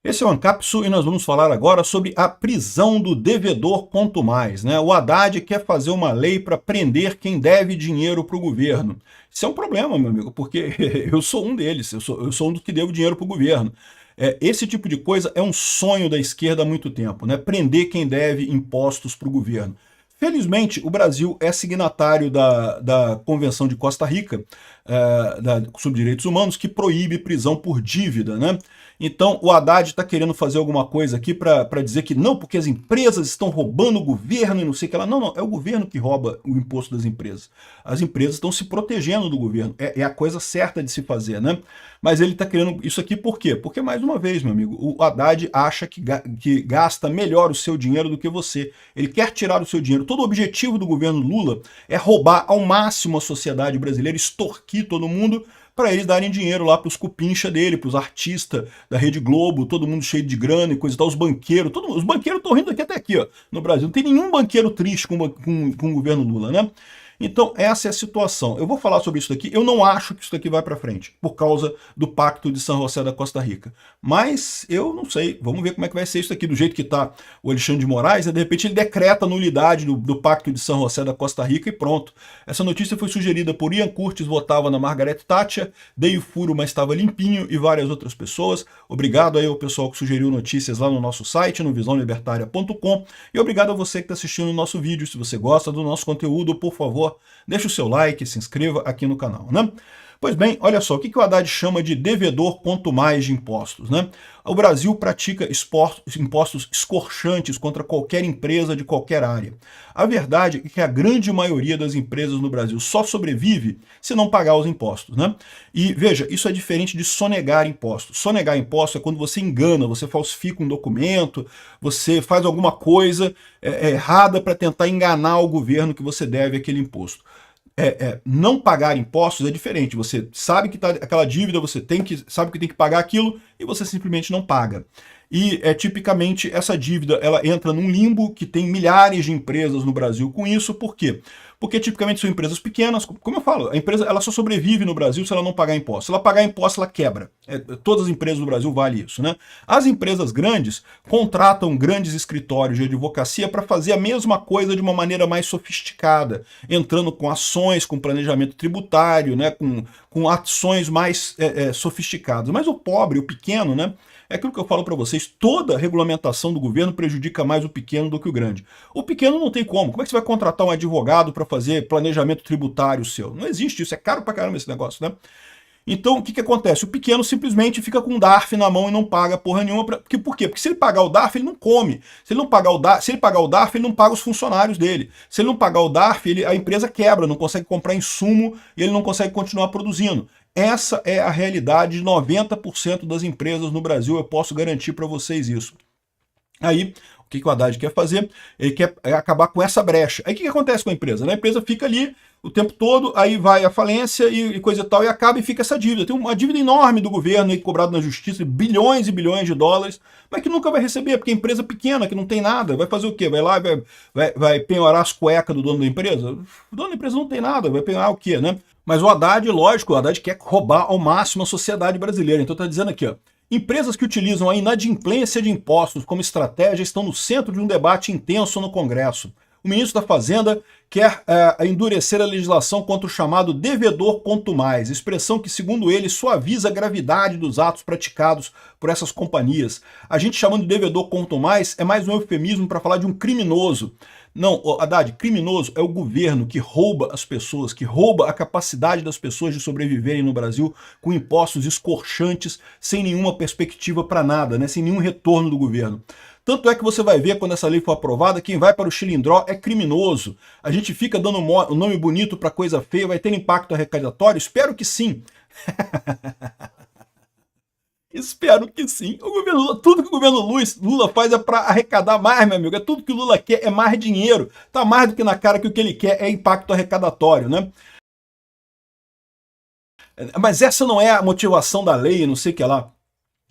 Esse é o Ancapsu e nós vamos falar agora sobre a prisão do devedor quanto mais, né? O Haddad quer fazer uma lei para prender quem deve dinheiro para o governo. Isso é um problema, meu amigo, porque eu sou um deles, eu sou um dos que devo dinheiro para o governo. Esse tipo de coisa é um sonho da esquerda há muito tempo, né? Prender quem deve impostos para o governo. Felizmente, o Brasil é signatário da Convenção de Costa Rica sobre Direitos Humanos, que proíbe prisão por dívida, né? Então, o Haddad está querendo fazer alguma coisa aqui para dizer que não, porque as empresas estão roubando o governo e não sei o que lá. Não, não, é o governo que rouba o imposto das empresas. As empresas estão se protegendo do governo. É a coisa certa de se fazer, né? Mas ele está querendo isso aqui por quê? Porque, mais uma vez, meu amigo, o Haddad acha que gasta melhor o seu dinheiro do que você. Ele quer tirar o seu dinheiro. Todo o objetivo do governo Lula é roubar ao máximo a sociedade brasileira, extorquir todo mundo, para eles darem dinheiro lá para os cupincha dele, para os artistas da Rede Globo, todo mundo cheio de grana e coisa e tal, os banqueiros, os banqueiros estão rindo aqui até aqui, ó, no Brasil. Não tem nenhum banqueiro triste com o governo Lula, né? Então, essa é a situação. Eu vou falar sobre isso daqui. Eu não acho que isso daqui vai para frente, por causa do Pacto de São José da Costa Rica. Mas eu não sei. Vamos ver como é que vai ser isso aqui. Do jeito que está o Alexandre de Moraes, né? De repente ele decreta a nulidade do Pacto de São José da Costa Rica e pronto. Essa notícia foi sugerida por Ian Curtis, votava na Margaret Thatcher, dei o furo, mas estava limpinho, e várias outras pessoas. Obrigado aí ao pessoal que sugeriu notícias lá no nosso site, no visãolibertaria.com. E obrigado a você que está assistindo o nosso vídeo. Se você gosta do nosso conteúdo, por favor, deixa o seu like, se inscreva aqui no canal, né? Pois bem, olha só, o que o Haddad chama de devedor quanto mais de impostos, né? O Brasil pratica impostos escorchantes contra qualquer empresa de qualquer área. A verdade é que a grande maioria das empresas no Brasil só sobrevive se não pagar os impostos, né? E veja, isso é diferente de sonegar impostos. Sonegar impostos é quando você engana, você falsifica um documento, você faz alguma coisa errada para tentar enganar o governo que você deve aquele imposto. Não pagar impostos é diferente. Você sabe que está aquela dívida, sabe que tem que pagar aquilo e você simplesmente não paga. E tipicamente essa dívida ela entra num limbo que tem milhares de empresas no Brasil com isso. Por quê? Porque tipicamente são empresas pequenas. Como eu falo, a empresa ela só sobrevive no Brasil se ela não pagar imposto. Se ela pagar imposto, ela quebra. Todas as empresas do Brasil vale isso, né? As empresas grandes contratam grandes escritórios de advocacia para fazer a mesma coisa de uma maneira mais sofisticada, entrando com ações, com planejamento tributário, né? com ações mais sofisticadas. Mas o pobre, o pequeno, né? É aquilo que eu falo para vocês, toda regulamentação do governo prejudica mais o pequeno do que o grande. O pequeno não tem como. Como é que você vai contratar um advogado para fazer planejamento tributário seu? Não existe isso, é caro pra caramba esse negócio, né? Então, o que acontece? O pequeno simplesmente fica com o DARF na mão e não paga porra nenhuma. Por quê? Porque se ele pagar o DARF, ele não come. Se ele pagar o DARF, ele não paga os funcionários dele. Se ele não pagar o DARF, a empresa quebra, não consegue comprar insumo e ele não consegue continuar produzindo. Essa é a realidade de 90% das empresas no Brasil, eu posso garantir para vocês isso. Aí, o que o Haddad quer fazer? Ele quer acabar com essa brecha. Aí o que acontece com a empresa? A empresa fica ali o tempo todo, aí vai a falência e coisa e tal, e acaba e fica essa dívida. Tem uma dívida enorme do governo aí, cobrado na justiça, bilhões e bilhões de dólares, mas que nunca vai receber, porque é empresa pequena, que não tem nada, vai fazer o quê? Vai lá e vai penhorar as cuecas do dono da empresa? O dono da empresa não tem nada, vai penhorar o quê, né? Mas o Haddad, lógico, o Haddad quer roubar ao máximo a sociedade brasileira. Então está dizendo aqui, ó, empresas que utilizam a inadimplência de impostos como estratégia estão no centro de um debate intenso no Congresso. O ministro da Fazenda quer endurecer a legislação contra o chamado devedor quanto mais, expressão que, segundo ele, suaviza a gravidade dos atos praticados por essas companhias. A gente chamando de devedor quanto mais é mais um eufemismo para falar de um criminoso. Não, Haddad, criminoso é o governo que rouba as pessoas, que rouba a capacidade das pessoas de sobreviverem no Brasil com impostos escorchantes, sem nenhuma perspectiva para nada, né? Sem nenhum retorno do governo. Tanto é que você vai ver quando essa lei for aprovada, quem vai para o chilindró é criminoso. A gente fica dando um nome bonito para coisa feia, vai ter impacto arrecadatório? Espero que sim. Espero que sim. Tudo que o governo Lula faz é para arrecadar mais, meu amigo. Tudo que o Lula quer é mais dinheiro. Tá mais do que na cara que o que ele quer é impacto arrecadatório, né? Mas essa não é a motivação da lei, não sei o que lá.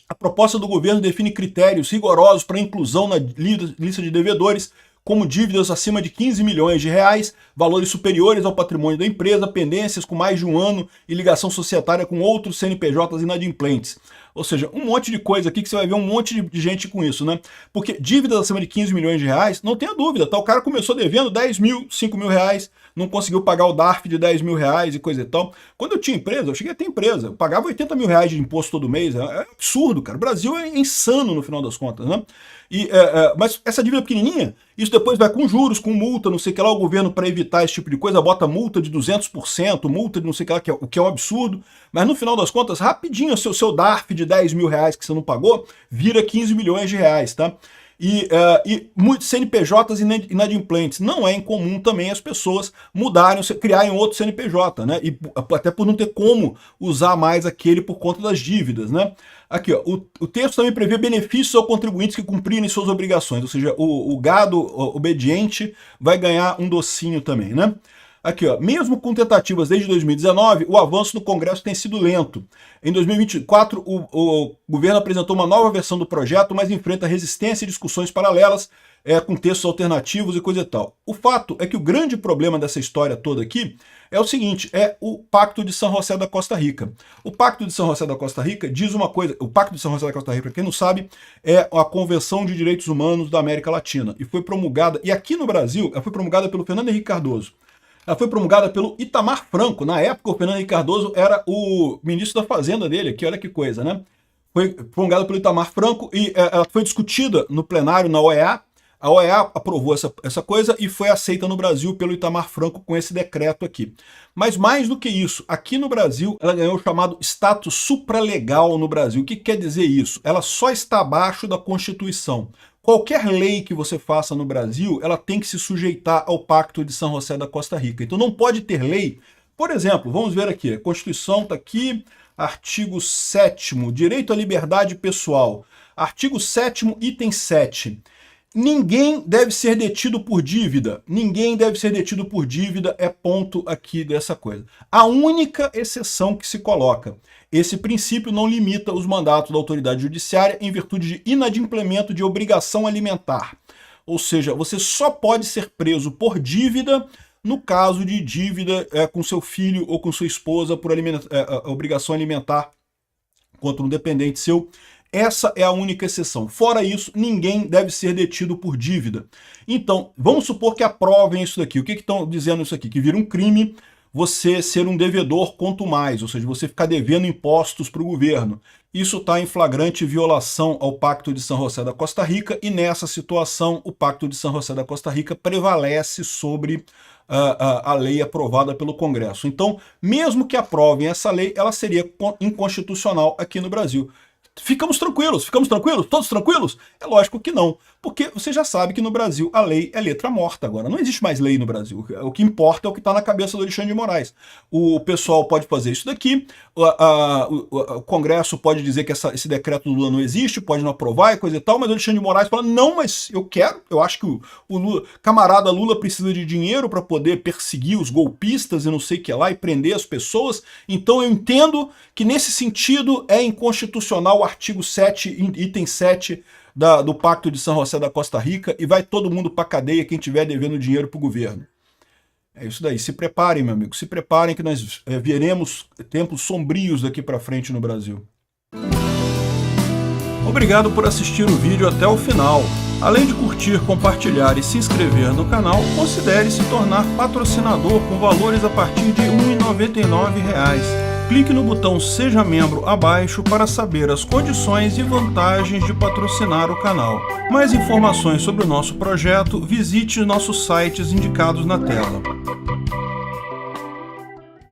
A proposta do governo define critérios rigorosos para inclusão na lista de devedores, como dívidas acima de 15 milhões de reais, valores superiores ao patrimônio da empresa, pendências com mais de um ano e ligação societária com outros CNPJs inadimplentes. Ou seja, um monte de coisa aqui que você vai ver um monte de gente com isso, né? Porque dívida acima de 15 milhões de reais, não tenha dúvida, tá? O cara começou devendo 10 mil, 5 mil reais, não conseguiu pagar o DARF de 10 mil reais e coisa e tal. Quando eu tinha empresa, eu cheguei a ter empresa, eu pagava 80 mil reais de imposto todo mês, é absurdo, cara. O Brasil é insano no final das contas, né? Mas essa dívida pequenininha, isso depois vai com juros, com multa, não sei o que lá, o governo, para evitar esse tipo de coisa, bota multa de 200%, multa de não sei o que lá, o que é um absurdo, mas no final das contas, rapidinho, o seu DARF de 10 mil reais que você não pagou, vira 15 milhões de reais, tá? E muitos CNPJs inadimplentes. Não é incomum também as pessoas mudarem, criarem outro CNPJ, né? E até por não ter como usar mais aquele por conta das dívidas, né? Aqui, ó, o texto também prevê benefícios aos contribuintes que cumprirem suas obrigações, ou seja, o gado obediente vai ganhar um docinho também, né? Aqui, ó, mesmo com tentativas desde 2019, o avanço no Congresso tem sido lento. Em 2024, o governo apresentou uma nova versão do projeto, mas enfrenta resistência e discussões paralelas, com textos alternativos e coisa e tal. O fato é que o grande problema dessa história toda aqui é o seguinte, é o Pacto de São José da Costa Rica. O Pacto de São José da Costa Rica diz uma coisa, o Pacto de São José da Costa Rica, para quem não sabe, é a Convenção de Direitos Humanos da América Latina, e foi promulgada, e aqui no Brasil, ela foi promulgada pelo Fernando Henrique Cardoso. Ela foi promulgada pelo Itamar Franco. Na época, o Fernando Henrique Cardoso era o ministro da Fazenda dele, aqui, olha que coisa, né? Foi promulgada pelo Itamar Franco e ela foi discutida no plenário na OEA. A OEA aprovou essa coisa e foi aceita no Brasil pelo Itamar Franco com esse decreto aqui. Mas mais do que isso, aqui no Brasil, ela ganhou o chamado status supralegal no Brasil. O que quer dizer isso? Ela só está abaixo da Constituição. Qualquer lei que você faça no Brasil, ela tem que se sujeitar ao Pacto de São José da Costa Rica. Então não pode ter lei, por exemplo, vamos ver aqui, a Constituição está aqui, artigo 7º, direito à liberdade pessoal, artigo 7º, item 7. Ninguém deve ser detido por dívida. Ninguém deve ser detido por dívida é ponto aqui dessa coisa. A única exceção que se coloca. Esse princípio não limita os mandatos da autoridade judiciária em virtude de inadimplemento de obrigação alimentar. Ou seja, você só pode ser preso por dívida no caso de dívida com seu filho ou com sua esposa por obrigação alimentar contra um dependente seu. Essa é a única exceção. Fora isso, ninguém deve ser detido por dívida. Então, vamos supor que aprovem isso daqui. O que estão dizendo isso aqui? Que vira um crime você ser um devedor quanto mais, ou seja, você ficar devendo impostos para o governo. Isso está em flagrante violação ao Pacto de São José da Costa Rica e nessa situação o Pacto de São José da Costa Rica prevalece sobre a lei aprovada pelo Congresso. Então, mesmo que aprovem essa lei, ela seria inconstitucional aqui no Brasil. Ficamos tranquilos? Todos tranquilos? É lógico que não, porque você já sabe que no Brasil a lei é letra morta agora, não existe mais lei no Brasil, o que importa é o que está na cabeça do Alexandre de Moraes. O pessoal pode fazer isso daqui, o Congresso pode dizer que esse decreto do Lula não existe, pode não aprovar e coisa e tal, mas o Alexandre de Moraes fala, não, mas eu acho que o Lula, camarada Lula precisa de dinheiro para poder perseguir os golpistas e não sei o que lá, e prender as pessoas, então eu entendo que nesse sentido é inconstitucional o artigo 7, item 7 do Pacto de São José da Costa Rica e vai todo mundo para cadeia quem estiver devendo dinheiro para o governo. É isso daí. Se preparem, meu amigo. Se preparem que nós veremos tempos sombrios daqui para frente no Brasil. Obrigado por assistir o vídeo até o final. Além de curtir, compartilhar e se inscrever no canal, considere se tornar patrocinador com valores a partir de R$ 1,99. Clique no botão Seja Membro abaixo para saber as condições e vantagens de patrocinar o canal. Mais informações sobre o nosso projeto, visite nossos sites indicados na tela.